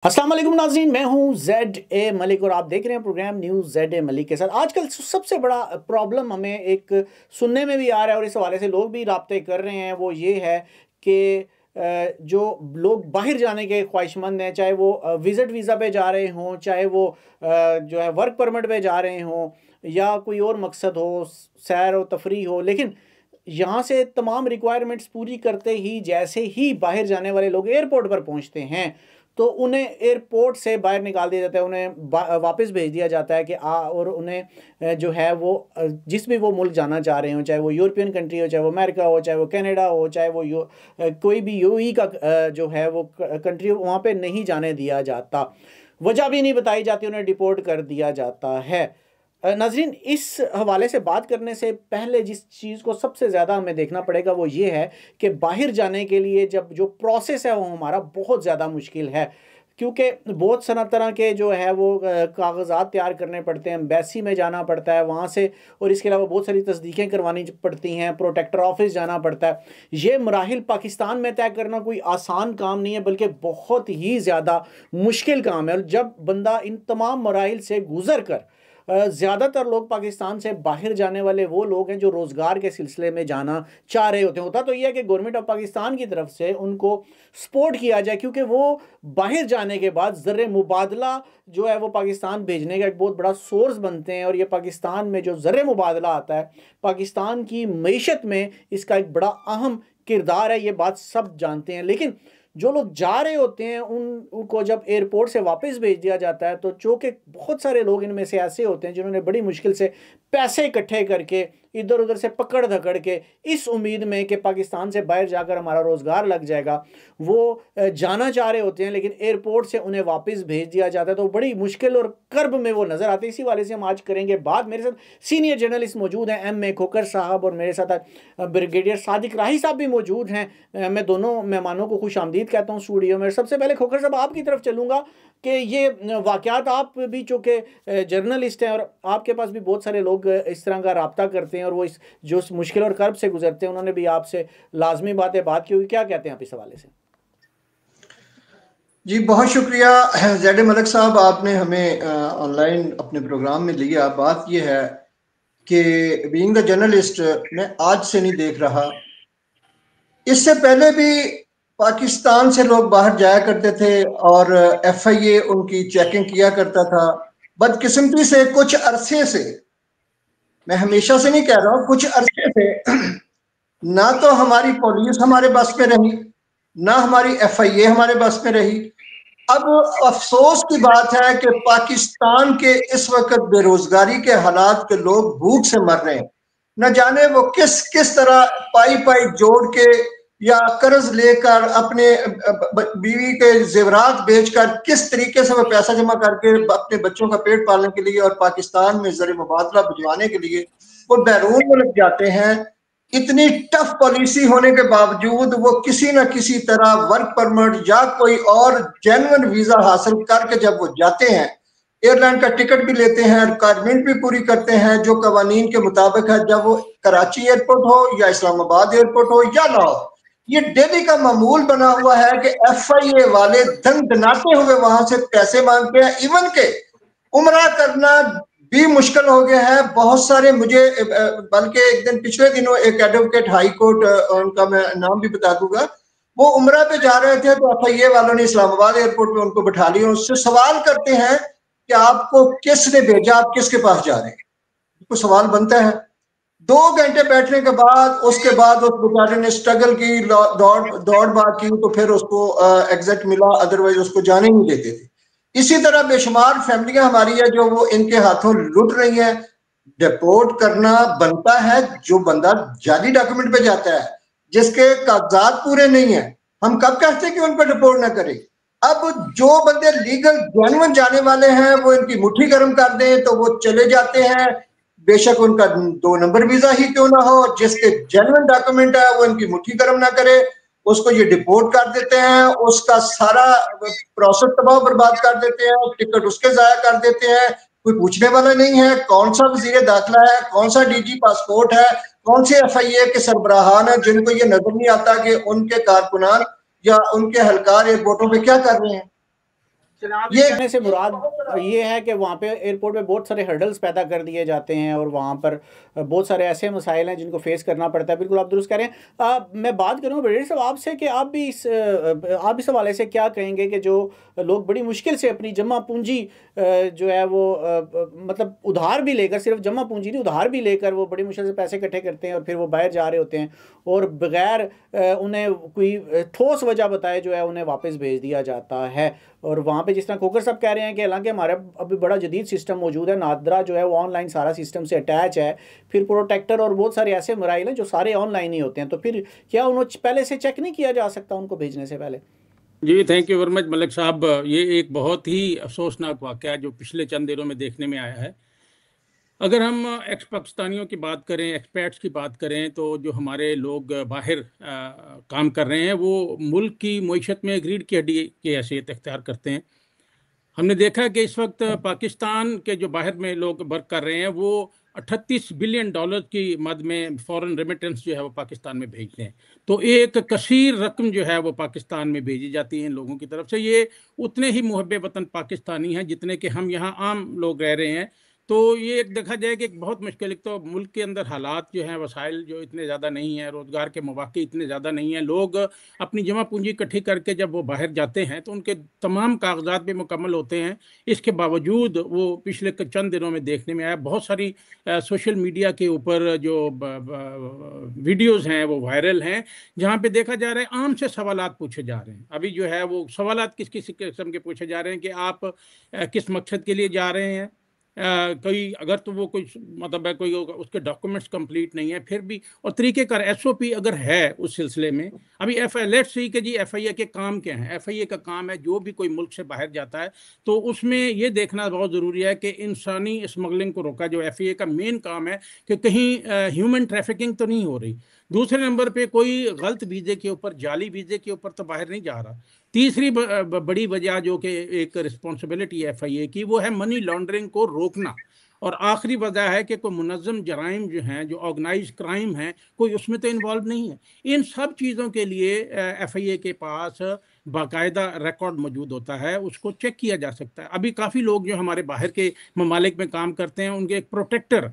अस्सलाम वालेकुम नाज़रीन, मैं हूं जेड ए मलिक और आप देख रहे हैं program news Z A Malik के साथ। आजकल सबसे बड़ा प्रॉब्लम हमें एक सुनने में भी आ रहा है और इस हवाले से लोग भी राब्ते कर रहे हैं, वो ये है कि जो लोग बाहर जाने के ख्वाहिशमंद हैं, चाहे वो विज़िट वीज़ा पे जा रहे हों, चाहे वो जो है वर्क परमिट पे जा रहे हों या कोई और मकसद हो, सैर व तफरी हो, लेकिन यहाँ से तमाम रिक्वायरमेंट्स पूरी करते ही जैसे ही बाहर जाने वाले लोग एयरपोर्ट पर पहुँचते हैं तो उन्हें एयरपोर्ट से बाहर निकाल दिया जाता है, उन्हें वापस भेज दिया जाता है कि और उन्हें जो है वो जिस भी वो मुल्क जाना चाह रहे हो, चाहे वो यूरोपियन कंट्री हो, चाहे वो अमेरिका हो, चाहे वो कनाडा हो, चाहे वो कोई भी यूएई का जो है वो कंट्री हो, वहाँ पे नहीं जाने दिया जाता। वजह भी नहीं बताई जाती, उन्हें डिपोर्ट कर दिया जाता है। नाज़रीन, इस हवाले से बात करने से पहले जिस चीज़ को सबसे ज़्यादा हमें देखना पड़ेगा वो ये है कि बाहर जाने के लिए जब जो प्रोसेस है वो हमारा बहुत ज़्यादा मुश्किल है, क्योंकि बहुत सारा तरह के जो है वो कागज़ात तैयार करने पड़ते हैं, एम्बेसी में जाना पड़ता है वहाँ से, और इसके अलावा बहुत सारी तस्दीकें करवानी पड़ती हैं, प्रोटेक्टर ऑफिस जाना पड़ता है। ये मराहिल पाकिस्तान में तय करना कोई आसान काम नहीं है, बल्कि बहुत ही ज़्यादा मुश्किल काम है। और जब बंदा इन तमाम मराहिल से गुज़र कर ज़्यादातर लोग पाकिस्तान से बाहर जाने वाले वो लोग हैं जो रोज़गार के सिलसिले में जाना चाह रहे होते हैं। होता तो यह है कि गवर्नमेंट ऑफ पाकिस्तान की तरफ से उनको सपोर्ट किया जाए, क्योंकि वो बाहर जाने के बाद ज़र मुबादला जो है वो पाकिस्तान भेजने का एक बहुत बड़ा सोर्स बनते हैं, और ये पाकिस्तान में जो ज़र मुबादला आता है, पाकिस्तान की मईशत में इसका एक बड़ा अहम किरदार है, ये बात सब जानते हैं। लेकिन जो लोग जा रहे होते हैं उनको जब एयरपोर्ट से वापस भेज दिया जाता है, तो चूँकि बहुत सारे लोग इनमें से ऐसे होते हैं जिन्होंने बड़ी मुश्किल से पैसे इकट्ठे करके इधर उधर से पकड़ धकड़ के इस उम्मीद में कि पाकिस्तान से बाहर जाकर हमारा रोज़गार लग जाएगा, वो जाना चाह रहे होते हैं, लेकिन एयरपोर्ट से उन्हें वापस भेज दिया जाता है, तो बड़ी मुश्किल और कर्ब में वो नज़र आते हैं। इसी वाले से हम आज करेंगे बात। मेरे साथ सीनियर जर्नलिस्ट मौजूद हैं, एम ए खोकर साहब, और मेरे साथ ब्रिगेडियर सादिक राही साहब भी मौजूद हैं। मैं दोनों मेहमानों को खुश आमदीद कहता हूँ स्टूडियो में। सबसे पहले खोकर साहब आपकी तरफ चलूँगा कि ये वाक़यात, आप भी चूँकि जर्नलिस्ट हैं और आपके पास भी बहुत सारे लोग इस तरह का रब्ता करते हैं और वो इस जो मुश्किल और कर्ब से गुजरते हैं, उन्होंने भी आपसे लाजमी बात की होगी, क्या कहते हैं आप इस हवाले से? जी बहुत शुक्रिया जेड मलिक साहब, आपने हमें ऑनलाइन अपने प्रोग्राम में लिया। बात यह है कि बीइंग द जर्नलिस्ट मैं आज से नहीं देख रहा, इससे पहले भी पाकिस्तान से लोग बाहर जाया करते थे और एफआईए उनकी चेकिंग किया करता था। बदकिस्मती से कुछ अरसे से, मैं हमेशा से नहीं कह रहा हूँ, कुछ अरसे से ना तो हमारी पुलिस हमारे बस में रही, ना हमारी एफआईए हमारे बस में रही। अब अफसोस की बात है कि पाकिस्तान के इस वक्त बेरोजगारी के हालात के लोग भूख से मर रहे हैं। न जाने वो किस किस तरह पाई पाई जोड़ के या कर्ज लेकर अपने बीवी के जेवरात बेचकर किस तरीके से वो पैसा जमा करके अपने बच्चों का पेट पालने के लिए और पाकिस्तान में ज़र मुबादला भिजवाने के लिए वो बैरून मुल्क जाते हैं। इतनी टफ पॉलिसी होने के बावजूद वो किसी न किसी तरह वर्क परमिट या कोई और जेन्युइन वीजा हासिल करके जब वो जाते हैं, एयरलाइन का टिकट भी लेते हैं, रिक्वायरमेंट भी पूरी करते हैं जो कवानीन के मुताबिक है, जब वो कराची एयरपोर्ट हो या इस्लामाबाद एयरपोर्ट हो या लाहौर। ये डेली का मामूल बना हुआ है कि एफआईए वाले धन दनाते हुए वहां से पैसे मांगते हैं। इवन के उम्रा करना भी मुश्किल हो गया है। बहुत सारे मुझे बल्कि एक दिन पिछले दिनों एक एडवोकेट हाई कोर्ट, उनका मैं नाम भी बता दूंगा, वो उम्रा पे जा रहे थे तो एफआईए वालों ने इस्लामाबाद एयरपोर्ट पे उनको बैठा लिया। उससे सवाल करते हैं कि आपको किसने भेजा, आप किसके पास जा रहे हैं? तो सवाल बनता है। 2 घंटे बैठने के बाद उसके बाद उस बेचारे ने स्ट्रगल की, दौड़ भाग की, तो फिर उसको एग्जिट मिला, अदरवाइज उसको जाने नहीं देते थे। इसी तरह बेशुमार फैमिलियां हमारी है जो वो इनके हाथों लुट रही हैं। डिपोर्ट करना बनता है जो बंदा जाली डॉक्यूमेंट पे जाता है, जिसके कागजात पूरे नहीं है। हम कब कहते हैं कि उन पर डिपोर्ट ना करें? अब जो बंदे लीगल जेन्युइन जाने वाले हैं वो इनकी मुट्ठी गर्म कर दें तो वो चले जाते हैं, बेशक उनका 2 नंबर वीजा ही क्यों ना हो। जिसके जेन्युइन डॉक्यूमेंट है वो इनकी मुट्ठी गर्म ना करे, उसको ये डिपोर्ट कर देते हैं, उसका सारा प्रोसेस तबाह बर्बाद कर देते हैं, टिकट उसके जाया कर देते हैं। कोई पूछने वाला नहीं है कौन सा वजीर दाखिला है, कौन सा डीजी पासपोर्ट है, कौन से एफआईए के सरबराहान है, जिनको ये नजर नहीं आता कि उनके कारकुनान या उनके हलकार एयरपोर्टों पे क्या कर रहे हैं। ये कहने से मुराद ये है कि वहाँ पे एयरपोर्ट पे बहुत सारे हर्डल्स पैदा कर दिए जाते हैं और वहाँ पर बहुत सारे ऐसे मसाइल हैं जिनको फेस करना पड़ता है। बिल्कुल आप दुरुस्त कह रहे हैं। मैं बात करूँ ब्रिगेडियर साहब आपसे कि आप इस हवाले से क्या कहेंगे कि जो लोग बड़ी मुश्किल से अपनी जमा पूंजी जो है वो मतलब उधार भी लेकर, सिर्फ जमा पूंजी नहीं उधार भी लेकर वो बड़ी मुश्किल से पैसे इकट्ठे करते हैं और फिर वो बाहर जा रहे होते हैं और बगैर उन्हें कोई ठोस वजह बताए जो है उन्हें वापस भेज दिया जाता है। और वहाँ पे जिस तरह खोकर साहब कह रहे हैं कि हालांकि हमारे अभी बड़ा जदीद सिस्टम मौजूद है, नादरा जो है वो ऑनलाइन सारा सिस्टम से अटैच है, फिर प्रोटेक्टर और बहुत सारे ऐसे मराइल हैं जो सारे ऑनलाइन ही होते हैं, तो फिर क्या उन्होंने पहले से चेक नहीं किया जा सकता उनको भेजने से पहले? जी thank you very much Malik sahab. ये एक बहुत ही अफसोसनाक वाक़या जो पिछले चंद दिनों में देखने में आया है। अगर हम एक्स पाकिस्तानियों की बात करें, एक्सपैट्स की बात करें, तो जो हमारे लोग बाहर काम कर रहे हैं वो मुल्क की मईशत में रीढ़ की हड्डी की हैसियत इख्तियार करते हैं। हमने देखा कि इस वक्त पाकिस्तान के जो बाहर में लोग वर्क कर रहे हैं वो 38 बिलियन डॉलर की मद में फॉरेन रेमिटेंस जो है वो पाकिस्तान में भेजते हैं। तो एक कसीर रकम जो है वो पाकिस्तान में भेजी जाती है इन लोगों की तरफ से। ये उतने ही मुहब्बे वतन पाकिस्तानी हैं जितने कि हम यहाँ आम लोग रह रहे हैं। तो ये एक देखा जाए कि एक बहुत मुश्किल, एक तो मुल्क के अंदर हालात जो हैं, वसाइल जो इतने ज़्यादा नहीं हैं, रोज़गार के मौक़े इतने ज़्यादा नहीं हैं, लोग अपनी जमा पूंजी इकट्ठी करके जब वो बाहर जाते हैं तो उनके तमाम कागजात भी मुकम्मल होते हैं। इसके बावजूद वो पिछले चंद दिनों में देखने में आया बहुत सारी सोशल मीडिया के ऊपर जो वीडियोज़ हैं वो वायरल हैं, जहाँ पे देखा जा रहा है आम से सवालात पूछे जा रहे हैं। अभी जो है वो सवालात किस किस किस्म के पूछे जा रहे हैं कि आप किस मकसद के लिए जा रहे हैं। कोई अगर तो वो कोई मतलब है कोई उसके डॉक्यूमेंट्स कंप्लीट नहीं है फिर भी, और तरीक़ेकार एसओपी अगर है उस सिलसिले में। अभी लेट्स सी कि जी एफआईए के काम क्या हैं। एफआईए का काम है जो भी कोई मुल्क से बाहर जाता है तो उसमें ये देखना बहुत ज़रूरी है कि इंसानी स्मगलिंग को रोका। जो एफआईए का मेन काम है कि कहीं ह्यूमन ट्रैफिकिंग तो नहीं हो रही। दूसरे नंबर पे कोई गलत वीज़े के ऊपर, जाली वीज़े के ऊपर तो बाहर नहीं जा रहा। तीसरी बड़ी वजह जो कि एक रिस्पॉन्सिबिलिटी है एफआईए की, वो है मनी लॉन्ड्रिंग को रोकना। और आखिरी वजह है कि कोई मुनज़्ज़म जराइम जो हैं, जो ऑर्गेनाइज क्राइम है, कोई उसमें तो इन्वॉल्व नहीं है। इन सब चीज़ों के लिए एफआईए के पास बाकायदा रिकॉर्ड मौजूद होता है, उसको चेक किया जा सकता है। अभी काफ़ी लोग जो हमारे बाहर के ममालिक में काम करते हैं उनके एक प्रोटेक्टर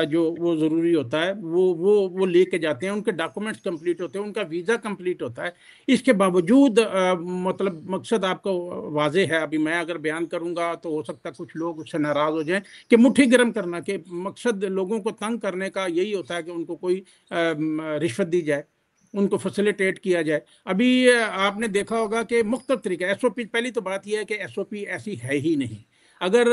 जो वो ज़रूरी होता है वो लेके जाते हैं, उनके डॉक्यूमेंट्स कंप्लीट होते हैं, उनका वीज़ा कंप्लीट होता है। इसके बावजूद मतलब मकसद आपको वाज़े है। अभी मैं अगर बयान करूंगा तो हो सकता है कुछ लोग उससे नाराज़ हो जाएं कि मुट्ठी गर्म करना, कि मकसद लोगों को तंग करने का यही होता है कि उनको कोई रिश्वत दी जाए, उनको फैसिलिटेट किया जाए। अभी आपने देखा होगा कि मुख्तलिफ तरीके एसओपी, पहली तो बात यह है कि एसओपी ऐसी है ही नहीं। अगर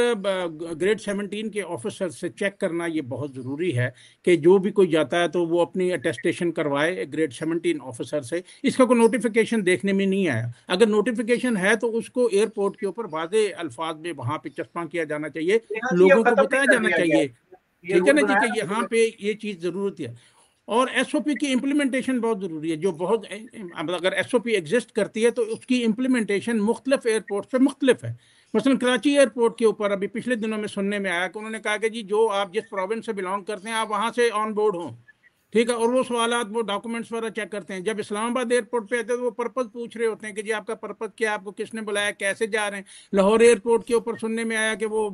ग्रेड 17 के ऑफिसर से चेक करना ये बहुत ज़रूरी है कि जो भी कोई जाता है तो वो अपनी अटेस्टेशन करवाए ग्रेड 17 ऑफिसर से। इसका कोई नोटिफिकेशन देखने में नहीं आया। अगर नोटिफिकेशन है तो उसको एयरपोर्ट के ऊपर वाज़े अल्फाज में वहाँ पे चस्पा किया जाना चाहिए, लोगों को बताया जाना चाहिए, ठीक है ना जी, कि यहाँ पे ये चीज़ ज़रूरत है। और एसओपी की इम्प्लीमेंटेशन बहुत ज़रूरी है। जो बहुत अगर एसओपी एग्जिस्ट करती है तो उसकी इम्प्लीमेंटेशन मुख्तलिफ एयरपोर्ट से मुख्तलिफ है। मसलन कराची एयरपोर्ट के ऊपर अभी पिछले दिनों में सुनने में आया कि उन्होंने कहा कि जी जो आप जिस प्रोविंस से बिलोंग करते हैं आप वहाँ से ऑन बोर्ड हों, ठीक है, और वो सवालात वो डॉक्यूमेंट्स वगैरह चेक करते हैं। जब इस्लामाबाद एयरपोर्ट पे आते हैं तो वो पर्पज़ पूछ रहे होते हैं कि जी आपका पर्पज़ क्या, आपको किसने बुलाया, कैसे जा रहे हैं। लाहौर एयरपोर्ट के ऊपर सुनने में आया कि वो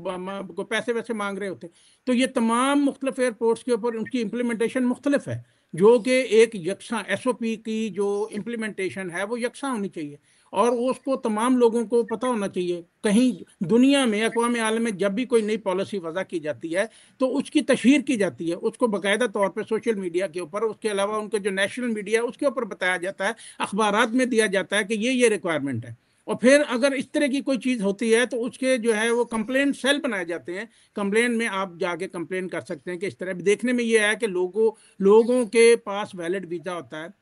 पैसे वैसे मांग रहे होते हैं। तो ये तमाम मुख्तलिफ एयरपोर्ट्स के ऊपर उनकी इम्प्लीमेंटेशन मुख्तलिफ है, जो कि एक यकसा एसओपी की जो इम्प्लीमेंटेशन है वो यकसा होनी चाहिए और उसको तमाम लोगों को पता होना चाहिए। कहीं दुनिया में अक़वाम आलम में जब भी कोई नई पॉलिसी वज़ा की जाती है तो उसकी तशहीर की जाती है, उसको बाकायदा तौर पर सोशल मीडिया के ऊपर, उसके अलावा उनके जो नेशनल मीडिया है उसके ऊपर बताया जाता है, अखबारात में दिया जाता है कि ये रिक्वायरमेंट है। और फिर अगर इस तरह की कोई चीज़ होती है तो उसके जो है वो कंप्लेंट सेल बनाए जाते हैं। कंप्लेंट में आप जाके कंप्लेंट कर सकते हैं कि इस तरह। देखने में ये है कि लोगों के पास वैलिड वीज़ा होता है,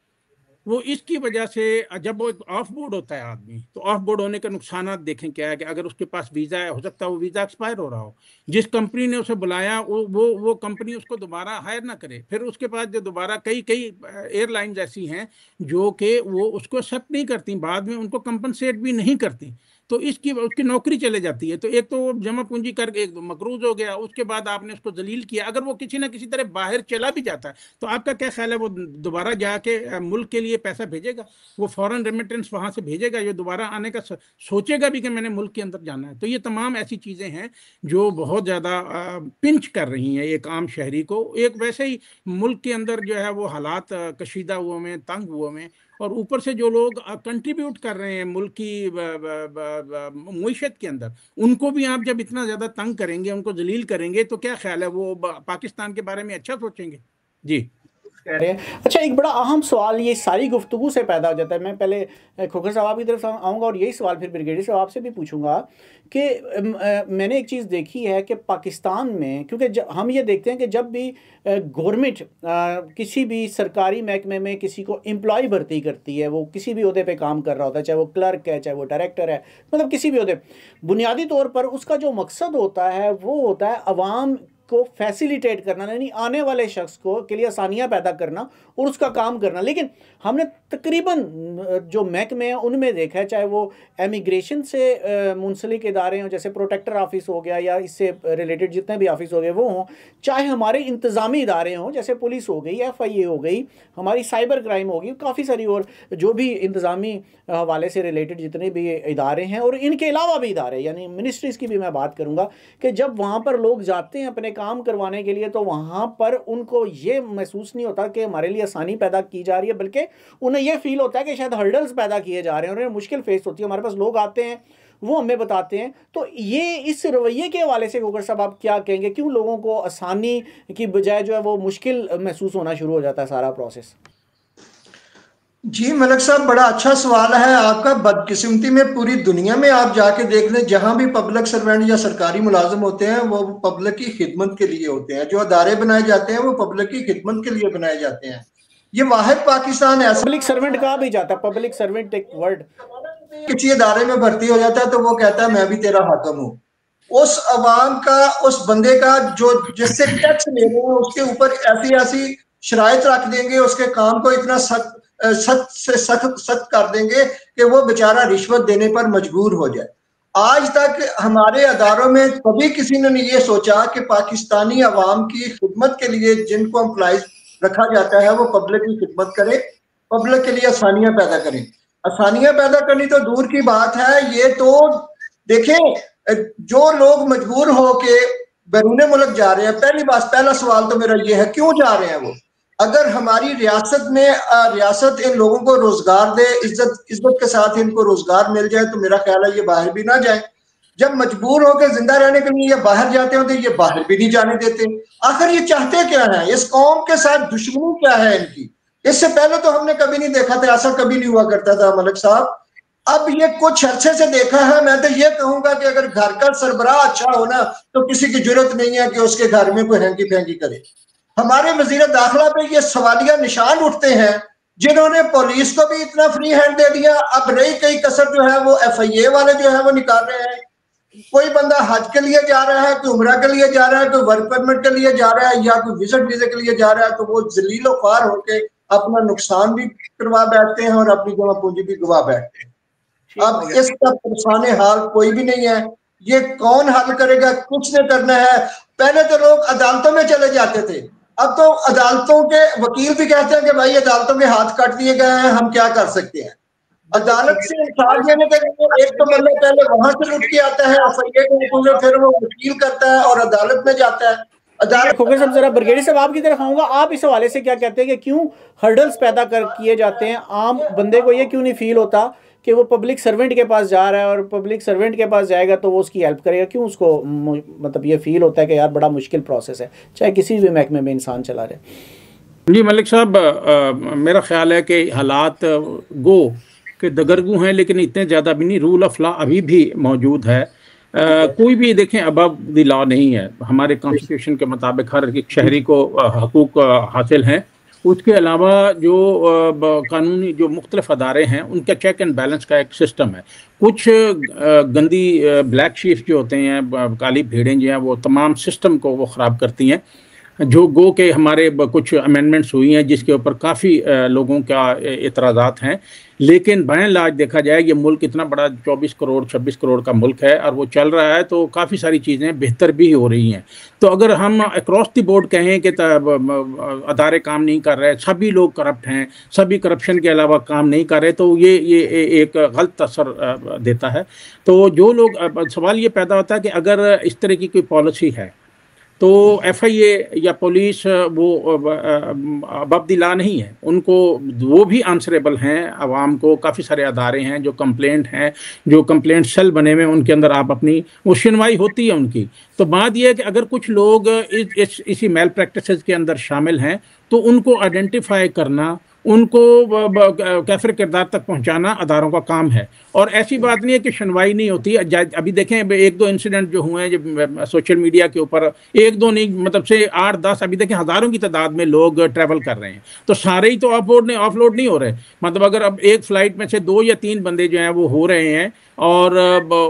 वो इसकी वजह से जब वो ऑफ बोर्ड होता है आदमी, तो ऑफ बोर्ड होने के नुकसान देखें क्या है कि अगर उसके पास वीज़ा है, हो सकता है वो वीज़ा एक्सपायर हो रहा हो, जिस कंपनी ने उसे बुलाया वो कंपनी उसको दोबारा हायर ना करे। फिर उसके पास जो दोबारा कई एयरलाइंस ऐसी हैं जो कि वो उसको एक्सेप्ट नहीं करती, बाद में उनको कंपनसेट भी नहीं करती। तो इसकी उसकी नौकरी चले जाती है। तो एक तो वो जमा पूंजी करके एक मकरूज हो गया, उसके बाद आपने उसको जलील किया। अगर वो किसी ना किसी तरह बाहर चला भी जाता है तो आपका क्या ख्याल है, वो दोबारा जाके मुल्क के लिए पैसा भेजेगा? वो फॉरेन रेमिटेंस वहां से भेजेगा? ये दोबारा आने का सोचेगा भी कि मैंने मुल्क के अंदर जाना है? तो ये तमाम ऐसी चीजें हैं जो बहुत ज्यादा पिंच कर रही हैं एक आम शहरी को। एक वैसे ही मुल्क के अंदर जो है वो हालात कशीदा हुए में, तंग हुए में, और ऊपर से जो लोग कंट्रीब्यूट कर रहे हैं मुल्क की मुईशत के अंदर, उनको भी आप जब इतना ज्यादा तंग करेंगे, उनको जलील करेंगे, तो क्या ख्याल है वो पाकिस्तान के बारे में अच्छा सोचेंगे? जी कह रहे हैं। अच्छा, एक बड़ा अहम सवाल ये सारी गुफ्तगू से पैदा हो जाता है। मैं पहले खोखर साहब की तरफ आऊँगा और यही सवाल फिर ब्रिगेडियर साहब आपसे भी पूछूंगा कि मैंने एक चीज़ देखी है कि पाकिस्तान में, क्योंकि हम ये देखते हैं कि जब भी गवर्नमेंट किसी भी सरकारी महकमे में किसी को एम्प्लॉय भर्ती करती है, वो किसी भी ओहदे पे काम कर रहा होता है, चाहे वो क्लर्क है, चाहे वो डायरेक्टर है, मतलब किसी भी ओहदे, बुनियादी तौर पर उसका जो मकसद होता है वो होता है अवाम को फैसिलिटेट करना, यानी आने वाले शख्स को के लिए आसानियां पैदा करना और उसका काम करना। लेकिन हमने तकरीबन जो महकमे हैं उनमें देखा है, चाहे वो एमिग्रेशन से मुंसलिक इदारे हों, जैसे प्रोटेक्टर ऑफिस हो गया या इससे रिलेटेड जितने भी ऑफिस हो गए वो हों, चाहे हमारे इंतज़ामी इदारे हों जैसे पुलिस हो गई, FIA हो गई, हमारी साइबर क्राइम होगी, काफ़ी सारी और जो भी इंतज़ामी हवाले से रिलेटेड जितने भी इदारे हैं, और इनके अलावा भी इदारे, यानी मिनिस्ट्रीज़ की भी मैं बात करूँगा, कि जब वहाँ पर लोग जाते हैं अपने काम करवाने के लिए तो वहाँ पर उनको ये महसूस नहीं होता कि हमारे लिए आसानी पैदा की जा रही है, बल्कि उन्हें ये फील होता है कि शायद हर्डल्स पैदा किए जा रहे हैं और उन्हें मुश्किल फेस होती है। हमारे पास लोग आते हैं, वो हमें बताते हैं। तो ये इस रवैये के हवाले से खोखर साहब आप क्या कहेंगे, क्यों लोगों को आसानी की बजाय जो है वो मुश्किल महसूस होना शुरू हो जाता है सारा प्रोसेस? जी मलिक साहब, बड़ा अच्छा सवाल है आपका। बदकिस्मती में पूरी दुनिया में आप जाके देख लें, जहां भी पब्लिक सर्वेंट या सरकारी मुलाजिम होते हैं वो पब्लिक की खिदमत के लिए होते हैं। जो अदारे बनाए जाते हैं वो पब्लिक की खिदमत के लिए बनाए जाते हैं। ये वाहिद पाकिस्तान ऐसा, पब्लिक सर्वेंट कहा भी जाता है, पब्लिक सर्वेंट एक वर्ड, किसी अदारे में भर्ती हो जाता है तो वो कहता है मैं भी तेरा हाकिम हूँ। उस अवाम का, उस बंदे का जो जिससे टैक्स ले रहे हैं उसके ऊपर ऐसी ऐसी शराइत रख देंगे, उसके काम को इतना सख्त सख्त से सख्त सख्त कर देंगे कि वो बेचारा रिश्वत देने पर मजबूर हो जाए। आज तक हमारे अदारों में कभी किसी ने नहीं ये सोचा कि पाकिस्तानी अवाम की खिदमत के लिए जिनको एम्प्लॉइज रखा जाता है वो पब्लिक की खिदमत करे, पब्लिक के लिए आसानियां पैदा करें। आसानियां पैदा करनी तो दूर की बात है, ये तो देखें जो लोग मजबूर होके बैरून मुल्क जा रहे हैं, पहला सवाल तो मेरा ये है, क्यों जा रहे हैं वो? अगर हमारी रियासत में रियासत इन लोगों को रोजगार दे, इज्जत के साथ इनको रोजगार मिल जाए तो मेरा ख्याल है ये बाहर भी ना जाए। जब मजबूर होकर जिंदा रहने के लिए ये बाहर जाते हैं तो ये बाहर भी नहीं जाने देते। आखिर ये चाहते क्या है? इस कौम के साथ दुश्मनी क्या है इनकी? इससे पहले तो हमने कभी नहीं देखा था, ऐसा कभी नहीं हुआ करता था मलिक साहब। अब ये कुछ अरसे से देखा है। मैं तो ये कहूंगा कि अगर घर का सरबराह अच्छा हो ना तो किसी की जरूरत नहीं है कि उसके घर में कोई हैंकी फेंकी करे। हमारे वजीर दाखिला पे ये सवालिया निशान उठते हैं, जिन्होंने पुलिस को भी इतना फ्री हैंड दे दिया। अब रही कई कसर जो है वो FIA वाले जो है वो निकाल रहे हैं। कोई बंदा हज के लिए जा रहा है, कोई उम्रा के लिए जा रहा है, कोई वर्क परमिट के लिए जा रहा है या कोई विजिट वीजे के लिए जा रहा है, तो वो जलीलो ख्वार होके अपना नुकसान भी करवा बैठते हैं और अपनी जमा पूंजी भी गवा बैठते हैं। अब इसका परेशान हाल कोई भी नहीं है। ये कौन हल करेगा? कुछ नहीं करना है। पहले तो लोग अदालतों में चले जाते थे, अब तो अदालतों के वकील भी कहते हैं कि भाई अदालतों के हाथ काट दिए गए हैं, हम क्या कर सकते हैं। अदालत से इंसाफ देने के लिए एक तो मतलब पहले वहां से लुट के आता है, FIA को, फिर वो वकील करता है और अदालत में जाता है। खोखर साहब, जरा ब्रिगेडियर साहब आपकी तरफ आऊंगा, आप इस हवाले से क्या कहते हैं कि क्यों हर्डल्स पैदा कर किए जाते हैं? आम बंदे को ये क्यों नहीं फील होता कि वो पब्लिक सर्वेंट के पास जा रहा है और पब्लिक सर्वेंट के पास जाएगा तो वो उसकी हेल्प करेगा? क्यों उसको मतलब ये फील होता है कि यार बड़ा मुश्किल प्रोसेस है, चाहे किसी भी महकमे में इंसान चला रहे? जी मलिक साहब, मेरा ख्याल है कि हालात गो के दगरगू हैं, लेकिन इतने ज़्यादा भी नहीं। रूल ऑफ लॉ अभी भी मौजूद है। कोई भी देखें अबव द लॉ नहीं है। हमारे कॉन्स्टिट्यूशन के मुताबिक हर एक शहरी को हकूक़ हासिल हैं। उसके अलावा जो कानूनी जो मुख्तलिफ अदारे हैं उनका चेक एंड बैलेंस का एक सिस्टम है। कुछ गंदी ब्लैक शीप्स जो होते हैं, काली भेड़ें जो हैं, वो तमाम सिस्टम को वो ख़राब करती हैं। जो गो के हमारे कुछ अमेंडमेंट्स हुई हैं जिसके ऊपर काफ़ी लोगों का एतराज़ात हैं, लेकिन बाय एंड लार्ज देखा जाए ये मुल्क इतना बड़ा 24 करोड़ 26 करोड़ का मुल्क है और वो चल रहा है, तो काफ़ी सारी चीज़ें बेहतर भी हो रही हैं। तो अगर हम अक्रॉस द बोर्ड कहें कि अदारे काम नहीं कर रहे, सभी लोग करप्ट हैं, सभी करप्शन के अलावा काम नहीं कर रहे, तो ये एक गलत असर देता है। तो जो लोग सवाल ये पैदा होता है कि अगर इस तरह की कोई पॉलिसी है तो FIA या पुलिस वो अबब द लॉ नहीं है, उनको वो भी आंसरेबल हैं आवाम को। काफ़ी सारे अदारे हैं जो कंप्लेंट हैं, जो कंप्लेंट सेल बने हुए, उनके अंदर आप अपनी वो सुनवाई होती है उनकी। तो बात यह है कि अगर कुछ लोग इसी मेल प्रैक्टिसेस के अंदर शामिल हैं तो उनको आइडेंटिफाई करना, उनको कैफिर किरदार तक पहुंचाना अदारों का काम है। और ऐसी बात नहीं है कि सुनवाई नहीं होती। अभी देखें एक दो इंसिडेंट जो हुए हैं जो सोशल मीडिया के ऊपर, एक दो नहीं मतलब से 8-10, अभी देखें हज़ारों की तादाद में लोग ट्रैवल कर रहे हैं, तो सारे ही तो ऑफलोड नहीं हो रहे। मतलब अगर अब एक फ़्लाइट में से 2 या 3 बंदे जो हैं वो हो रहे हैं और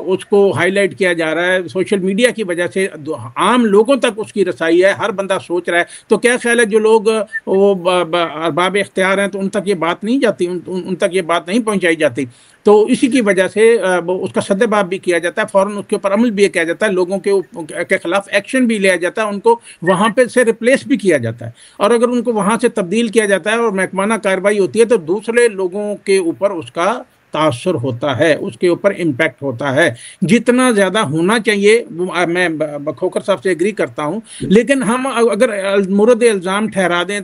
उसको हाईलाइट किया जा रहा है सोशल मीडिया की वजह से, आम लोगों तक उसकी रसाई है, हर बंदा सोच रहा है, तो क्या ख्याल है जो लोग वो अरबाब इख्तियार हैं तो उन तक ये बात नहीं जाती, उन तक ये बात नहीं पहुंचाई जाती। तो इसी की वजह से उसका सद्देबाब भी किया जाता है, फ़ौरन उसके ऊपर अमल भी किया जाता है, लोगों के खिलाफ एक्शन भी लिया जाता है, उनको वहाँ पे से रिप्लेस भी किया जाता है। और अगर उनको वहाँ से तब्दील किया जाता है और महकमाना कार्रवाई होती है तो दूसरे लोगों के ऊपर उसका तासुर होता है, उसके ऊपर इम्पैक्ट होता है। जितना ज़्यादा होना चाहिए मैं खोकर साहब से एग्री करता हूँ, लेकिन हम अगर मुरद इल्ज़ाम ठहरा दें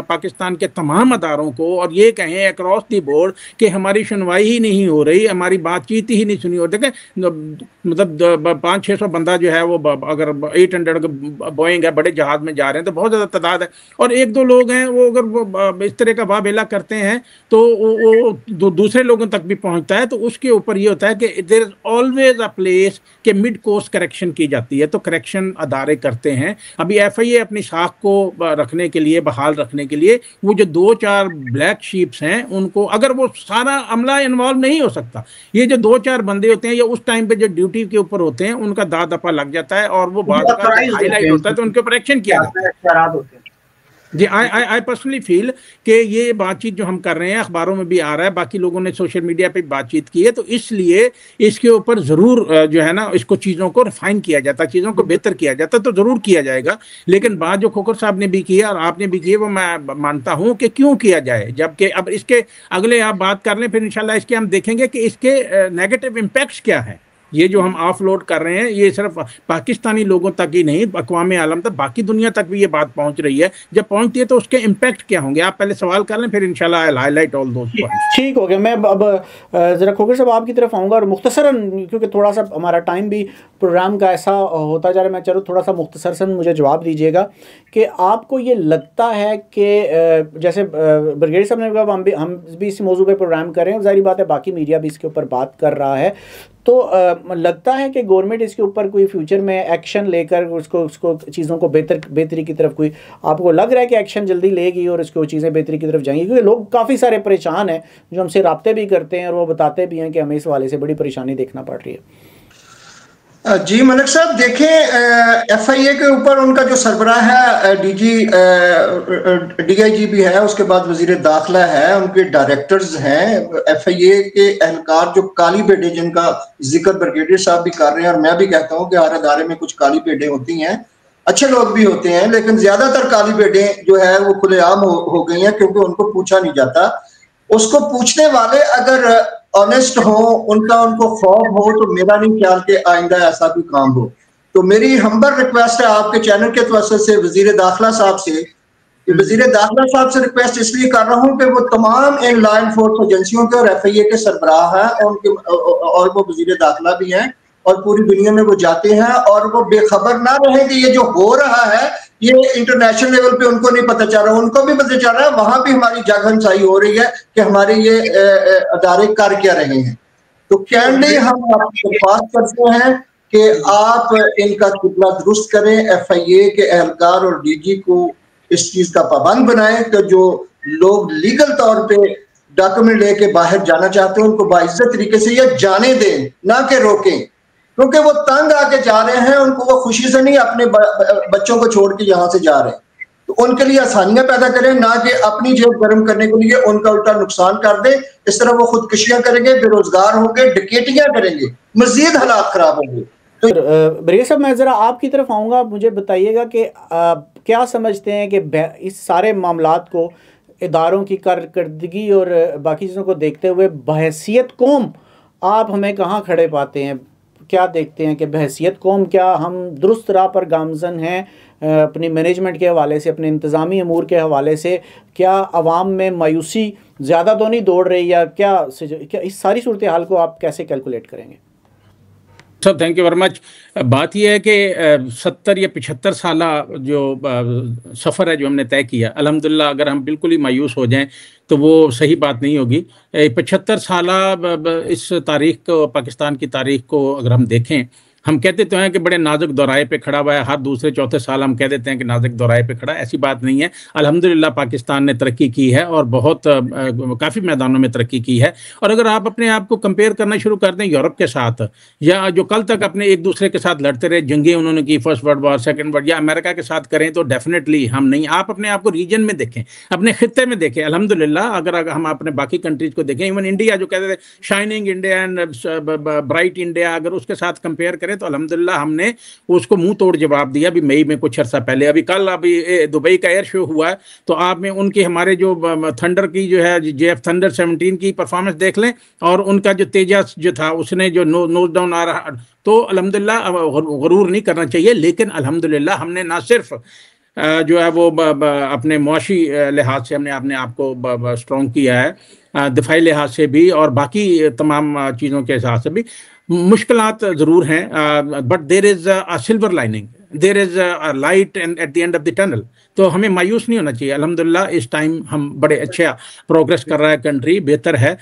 पाकिस्तान के तमाम अदारों को और ये कहें अक्रॉस दी बोर्ड कि हमारी सुनवाई ही नहीं हो रही, हमारी बातचीत ही नहीं सुनी हो, देखें मतलब 500-600 बंदा जो है वो अगर 800 बोइंग है, बड़े जहाज़ में जा रहे हैं तो बहुत ज़्यादा तादाद है, और 1-2 लोग हैं वो अगर वो इस तरह का वाबेला करते हैं तो वो दूसरे लोगों तक भी पहुंचता है। तो उसके ऊपर ये होता है कि there is always a place के मिड कोर्स करेक्शन की जाती है, तो करेक्शन अदारे करते हैं। अभी FIA अपनी साख को रखने के लिए, बहाल रखने के लिए, वो जो 2-4 ब्लैक शीप्स हैं उनको, अगर वो सारा अमला इन्वॉल्व नहीं हो सकता, ये जो 2-4 बंदे होते हैं या उस टाइम पे जो ड्यूटी के ऊपर होते हैं उनका दाद दफा लग जाता है और वो बात का हाईलाइट होता है तो उनके ऊपर एक्शन किया जाता है। जी, आई पर्सनली फील कि ये बातचीत जो हम कर रहे हैं अखबारों में भी आ रहा है, बाकी लोगों ने सोशल मीडिया पे बातचीत की है, तो इसलिए इसके ऊपर ज़रूर जो है ना इसको चीज़ों को रिफाइन किया जाता, चीज़ों को बेहतर किया जाता, तो ज़रूर किया जाएगा। लेकिन बात जो खोकर साहब ने भी की है और आपने भी की है वो मैं मानता हूँ कि क्यों किया जाए, जबकि अब इसके अगले आप बात कर लें फिर इंशाल्लाह इसके हम देखेंगे कि इसके नेगेटिव इम्पैक्ट्स क्या हैं। ये जो हम ऑफलोड कर रहे हैं ये सिर्फ पाकिस्तानी लोगों तक ही नहीं, अक़वाम आलम तक, बाकी दुनिया तक भी ये बात पहुंच रही है। जब पहुंचती है तो उसके इम्पैक्ट क्या होंगे, आप पहले सवाल कर लें फिर इंशाल्लाह आई हाईलाइट ऑल दोस पॉइंट्स। ठीक हो गया। मैं अब ज़रा खोकर साहब आपकी तरफ आऊँगा और मुख्तसरन, क्योंकि थोड़ा सा हमारा टाइम भी प्रोग्राम का ऐसा होता जा रहा है, मैं चलो थोड़ा सा मुख्तसरन मुझे जवाब दीजिएगा कि आपको ये लगता है कि जैसे ब्रिगेडियर साहब ने कहा हम भी इस मौजू पे प्रोग्राम कर रहे हैं, ज़ाहिर बात है बाकी मीडिया भी इसके ऊपर बात कर रहा है, तो लगता है कि गवर्नमेंट इसके ऊपर कोई फ्यूचर में एक्शन लेकर उसको चीज़ों को बेहतरी की तरफ, कोई आपको लग रहा है कि एक्शन जल्दी लेगी और इसको चीज़ें बेहतरी की तरफ जाएंगी? क्योंकि लोग काफ़ी सारे परेशान हैं जो हमसे रब्ते भी करते हैं और वो बताते भी हैं कि हमें इस वाले से बड़ी परेशानी देखना पड़ रही है। जी मलिक साहब, देखें FIA के ऊपर उनका जो सरबराह है DIG भी है, उसके बाद वजीर दाखिला है, उनके डायरेक्टर्स हैं, FIA के एहलकार जो काली पेटें जिनका जिक्र ब्रिगेडियर साहब भी कर रहे हैं और मैं भी कहता हूं कि हर अदारे में कुछ काली पेटें होती हैं, अच्छे लोग भी होते हैं, लेकिन ज्यादातर काली पेटें जो है वो खुलेआम हो गई हैं क्योंकि उनको पूछा नहीं जाता। उसको पूछने वाले अगर ऑनेस्ट हो, उनको खौफ हो, तो मेरा नहीं ख्याल कि आइंदा ऐसा भी काम हो। तो मेरी हम्बर रिक्वेस्ट है आपके चैनल के तवज्जुह से वजीर दाखिला साहब से, वजीर दाखिला साहब से रिक्वेस्ट इसलिए कर रहा हूँ कि वो तमाम इन लॉ एनफोर्स एजेंसियों के और FIA के सरबराह हैं और वो वजीर दाखिला भी हैं और पूरी दुनिया में वो जाते हैं और वो बेखबर ना रहे कि ये जो हो रहा है ये इंटरनेशनल लेवल पे उनको नहीं पता चल रहा, उनको भी पता चल रहा है, वहां भी हमारी जागहनसाई हो रही है कि हमारे ये अदारे कर क्या रहे हैं। तो कैंडली हम आपसे बात करते हैं कि आप इनका कितना दुरुस्त करें, FIA के एहलकार और DG को इस चीज का पाबंद बनाएं कि जो लोग लीगल तौर पे डॉक्यूमेंट लेके बाहर जाना चाहते हैं उनको बाइज्जत तरीके से या जाने दें, ना कि रोकें। क्योंकि वो तंग आके जा रहे हैं, उनको वो खुशी से नहीं अपने बच्चों को छोड़ के यहाँ से जा रहे हैं। तो उनके लिए आसानियां पैदा करें, ना कि अपनी जेब गर्म करने के लिए उनका उल्टा नुकसान कर दे। इस तरह वो खुदकुशियां करेंगे, बेरोजगार होंगे, डकैतियां करेंगे, मजीद हालात खराब होंगे। तो बरिया साहब, मैं ज़रा आपकी तरफ आऊँगा, मुझे बताइएगा कि क्या समझते हैं कि इस सारे मामलात को, इदारों की कारकर्दगी और बाकी चीज़ों को देखते हुए बहैसियत कौम आप हमें कहाँ खड़े पाते हैं? क्या देखते हैं कि बहैसियत कौम क्या हम दुरुस्त राह पर गामजन हैं अपनी मैनेजमेंट के हवाले से, अपने इंतज़ामी अमूर के हवाले से? क्या आवाम में मायूसी ज़्यादा तो नहीं दौड़ रही, या क्या इस सारी सूरत हाल को आप कैसे कैलकुलेट करेंगे? Sir thank you very much. बात यह है कि 70 या 75 साल जो सफ़र है जो हमने तय किया, अल्हम्दुलिल्लाह अगर हम बिल्कुल ही मायूस हो जाएं तो वो सही बात नहीं होगी। 75 साल इस तारीख को, पाकिस्तान की तारीख को अगर हम देखें, हम कहते तो हैं कि बड़े नाजुक दौराए पे खड़ा हुआ है, हर दूसरे चौथे साल हम कह देते हैं कि नाजुक दौराए पे खड़ा है। ऐसी बात नहीं है। अल्हम्दुलिल्लाह पाकिस्तान ने तरक्की की है और बहुत काफ़ी मैदानों में तरक्की की है। और अगर आप अपने आप को कंपेयर करना शुरू कर दें यूरोप के साथ, या जो कल तक अपने एक दूसरे के साथ लड़ते रहे, जंगें उन्होंने की, first world war, second world, या अमेरिका के साथ करें, तो डेफिनेटली हम नहीं। आप अपने आप को रीजन में देखें, अपने खित्ते में देखें। अल्हम्दुलिल्लाह अगर हम अपने बाकी कंट्रीज को देखें, इवन इंडिया जो कहते थे shining India and bright India, अगर उसके साथ कंपेयर करें तो अल्हम्दुलिल्लाह हमने उसको मुंह तोड़ जवाब दिया। अभी मई में कुछ अर्सा पहले, अभी कल अभी दुबई का एयर शो हुआ है, तो आप में उनके हमारे जो थंडर की जो है JF थंडर 17 की परफॉर्मेंस देख लें, और उनका जो तेजस जो था उसने जो नोज डाउन आ रहा, तो अल्हम्दुलिल्लाह गरूर नहीं करना चाहिए। लेकिन अल्हम्दुलिल्लाह हमने ना सिर्फ जो है वो अपने मुआशी लिहाज से हमने अपने आप को स्ट्रॉन्ग किया है, दिफाई लिहाज से भी और बाकी तमाम चीज़ों के हिसाब से भी। मुश्किलात ज़रूर हैं, but there is a silver lining, there is a light at the end of the tunnel. तो हमें मायूस नहीं होना चाहिए। अल्हम्दुलिल्लाह इस टाइम हम बड़े अच्छा प्रोग्रेस कर रहा है, कंट्री बेहतर है।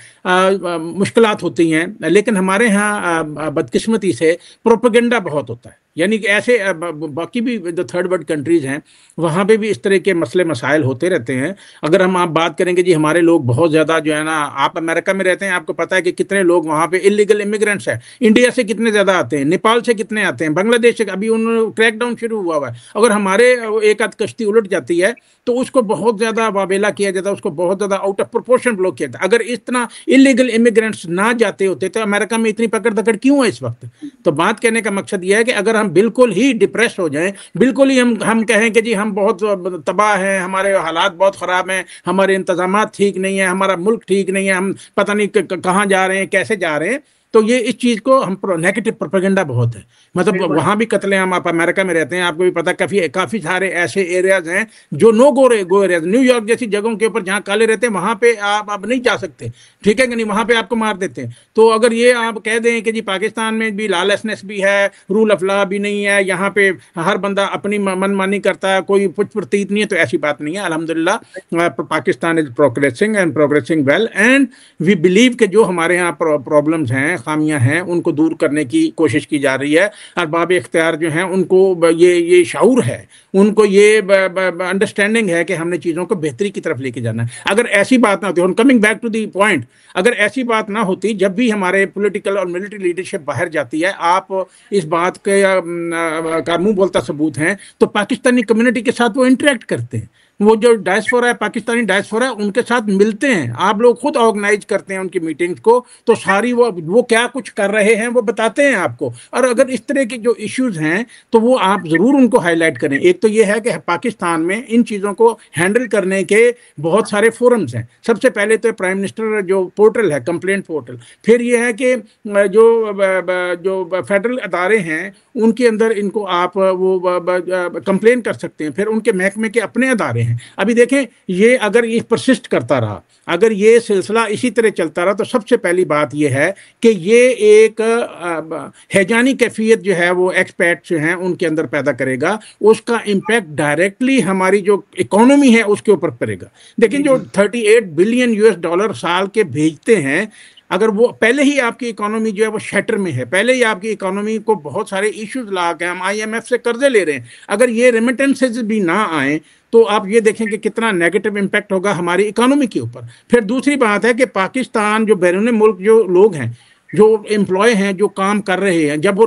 मुश्किलात होती हैं, लेकिन हमारे यहाँ बदकिस्मती से प्रोपेगेंडा बहुत होता है। यानी कि ऐसे बाकी भी जो थर्ड वर्ल्ड कंट्रीज़ हैं वहाँ पे भी इस तरह के मसले मसाइल होते रहते हैं। अगर हम आप बात करेंगे जी, हमारे लोग बहुत ज़्यादा जो है ना, आप अमेरिका में रहते हैं, आपको पता है कि कितने लोग वहाँ पे इलीगल इमिग्रेंट्स हैं। इंडिया से कितने ज़्यादा आते हैं, नेपाल से कितने आते हैं, बांग्लादेश से। अभी उन क्रैकडाउन शुरू हुआ है। अगर हमारे एक आध कश्ती उलट जाती है तो उसको बहुत ज़्यादा वावेला किया जाता है, उसको बहुत ज़्यादा आउट ऑफ प्रोपोर्शन ब्लॉक किया जाता है। अगर इतना इलीगल इमिग्रेंट्स ना जाते होते तो अमेरिका में इतनी पकड़ दकड़ क्यों है इस वक्त? तो बात कहने का मकसद यह है कि अगर हम बिल्कुल ही डिप्रेस हो जाएं, बिल्कुल ही हम कहें कि जी हम बहुत तबाह हैं, हमारे हालात बहुत ख़राब हैं, हमारे इंतजामात ठीक नहीं है, हमारा मुल्क ठीक नहीं है, हम पता नहीं कहाँ जा रहे हैं, कैसे जा रहे हैं, तो ये इस चीज़ को हम नेगेटिव प्रोपेगेंडा बहुत है। मतलब वहाँ भी कत्लेआम, आप अमेरिका में रहते हैं, आपको भी पता, काफ़ी सारे ऐसे एरियाज हैं जो नो गो एरियाज, न्यूयॉर्क जैसी जगहों के ऊपर जहाँ काले रहते हैं वहाँ पे आप नहीं जा सकते, ठीक है कि नहीं, वहाँ पे आपको मार देते हैं। तो अगर ये आप कह दें कि जी पाकिस्तान में भी लॉलेसनेस भी है, रूल ऑफ लॉ भी नहीं है, यहाँ पे हर बंदा अपनी मनमानी करता है, कोई कुछ प्रतीत नहीं है, तो ऐसी बात नहीं है। अल्हम्दुलिल्लाह Pakistan is progressing and progressing well, and we believe कि जो हमारे यहाँ प्रॉब्लम्स हैं, खामियां हैं, उनको दूर करने की कोशिश की जा रही है। अरबाब इख्तियार जो हैं उनको ये शाऊर है, उनको ये अंडरस्टैंडिंग है कि हमने चीज़ों को बेहतरी की तरफ लेके जाना है। अगर ऐसी बात ना होती, coming back to the point, अगर ऐसी बात ना होती, जब भी हमारे पॉलिटिकल और मिलिट्री लीडरशिप बाहर जाती है, आप इस बात के का मुंह बोलता सबूत हैं, तो पाकिस्तानी कम्युनिटी के साथ वो इंटरेक्ट करते हैं, वो जो डायस्पोरा है, पाकिस्तानी डायस्पोरा, उनके साथ मिलते हैं, आप लोग खुद ऑर्गेनाइज करते हैं उनकी मीटिंग्स को, तो सारी वो क्या कुछ कर रहे हैं वो बताते हैं आपको। और अगर इस तरह के जो इश्यूज हैं तो वो आप ज़रूर उनको हाईलाइट करें। एक तो ये है कि पाकिस्तान में इन चीज़ों को हैंडल करने के बहुत सारे फोरम्स हैं। सबसे पहले तो प्राइम मिनिस्टर जो पोर्टल है, कंप्लेंट पोर्टल, फिर ये है कि जो फेडरल अदारे हैं उनके अंदर इनको आप वो कंप्लेन कर सकते हैं, फिर उनके महकमे के अपने अदारे हैं। अभी देखें, ये अगर ये परसिस्ट करता रहा, अगर ये सिलसिला इसी तरह चलता रहा, तो सबसे पहली बात ये है कि ये एक हैजानी कैफियत जो है वो एक्सपर्ट्स जो हैं उनके अंदर पैदा करेगा, उसका इम्पैक्ट डायरेक्टली हमारी जो इकोनॉमी है उसके ऊपर पड़ेगा। लेकिन जो 38 बिलियन US$ साल के भेजते हैं, अगर वो पहले ही आपकी इकोनॉमी जो है वो शटर में है, पहले ही आपकी इकोनॉमी को बहुत सारे इश्यूज ला के हम IMF से कर्जे ले रहे हैं, अगर ये रेमिटेंसेज भी ना आए तो आप ये देखें कि कितना नेगेटिव इम्पैक्ट होगा हमारी इकोनॉमी के ऊपर। फिर दूसरी बात है कि पाकिस्तान जो बैरून मुल्क जो लोग हैं जो एम्प्लॉय हैं, जो काम कर रहे हैं, जब वो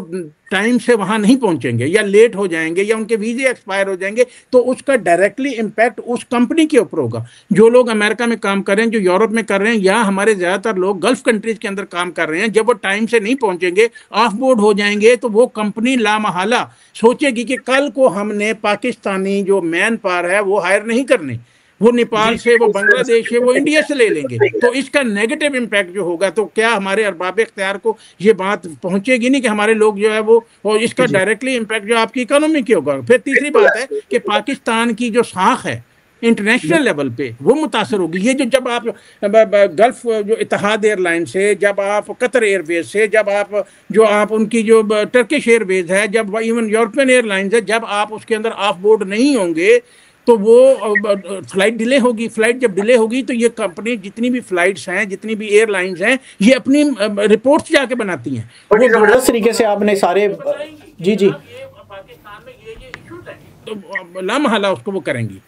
टाइम से वहां नहीं पहुंचेंगे या लेट हो जाएंगे या उनके वीजे एक्सपायर हो जाएंगे, तो उसका डायरेक्टली इम्पैक्ट उस कंपनी के ऊपर होगा। जो लोग अमेरिका में काम कर रहे हैं, जो यूरोप में कर रहे हैं, या हमारे ज़्यादातर लोग गल्फ कंट्रीज के अंदर काम कर रहे हैं, जब वो टाइम से नहीं पहुंचेंगे, ऑफ बोर्ड हो जाएंगे, तो वो कंपनी लामहला सोचेगी कि कल को हमने पाकिस्तानी जो मैन पावर है वो हायर नहीं करने, वो नेपाल से, वो बांग्लादेश से, वो इंडिया से ले लेंगे। तो इसका नेगेटिव इम्पैक्ट जो होगा, तो क्या हमारे अरबाब इख्तियार को ये बात पहुंचेगी नहीं कि हमारे लोग जो है वो, और इसका डायरेक्टली इम्पैक्ट जो आपकी इकोनॉमी की होगा। फिर तीसरी बात है कि पाकिस्तान की जो साख है इंटरनेशनल लेवल पे वो मुतासर होगी। ये जो जब आप गल्फ जो इतिहाद एयरलाइन से, जब आप कतर एयरवेज से, जब आप जो आप उनकी जो टर्किश एयरवेज है, जब इवन यूरोपियन एयरलाइंस है, जब आप उसके अंदर ऑफ बोर्ड नहीं होंगे तो वो फ्लाइट डिले होगी। फ्लाइट जब डिले होगी तो ये कंपनी जितनी भी फ्लाइट्स हैं, जितनी भी एयरलाइंस हैं, ये अपनी रिपोर्ट्स जाके बनाती हैं। बड़ी जबरदस्त तरीके से आपने सारे जी पाकिस्तान में ये इश्यूज हैं, तो लामहला उसको वो करेंगी।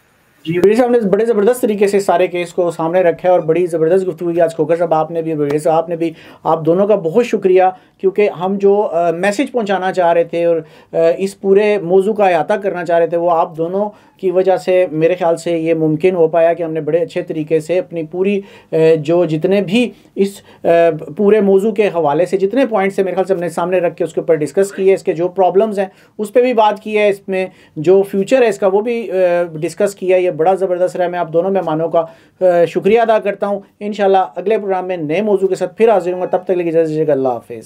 जी बड़ी साहब ने बड़े ज़बरदस्त तरीके से सारे केस को सामने रखा है और बड़ी ज़बरदस्त गुफ्तगू की आज खोकर साहब आपने भी, बड़ी साहब आपने भी, आप दोनों का बहुत शुक्रिया, क्योंकि हम जो मैसेज पहुंचाना चाह रहे थे और इस पूरे मौजू का अहाता करना चाह रहे थे, वो आप दोनों की वजह से मेरे ख्याल से ये मुमकिन हो पाया कि हमने बड़े अच्छे तरीके से अपनी पूरी जो जितने भी इस पूरे मौजू के हवाले से जितने पॉइंट्स हैं मेरे ख्याल से हमने सामने रख के उसके ऊपर डिस्कस किए, इसके जो प्रॉब्लम्स हैं उस पर भी बात की है, इसमें जो फ्यूचर है इसका वो भी डिस्कस किया। ये बड़ा ज़बरदस्त रहा। मैं आप दोनों मेहमानों का शुक्रिया अदा करता हूँ। इंशाल्लाह अगले प्रोग्राम में नए मौजू के साथ फिर हाजिर होंगे। तब तक के लिए इजाज़त दीजिएगा। अल्लाह हाफिज़।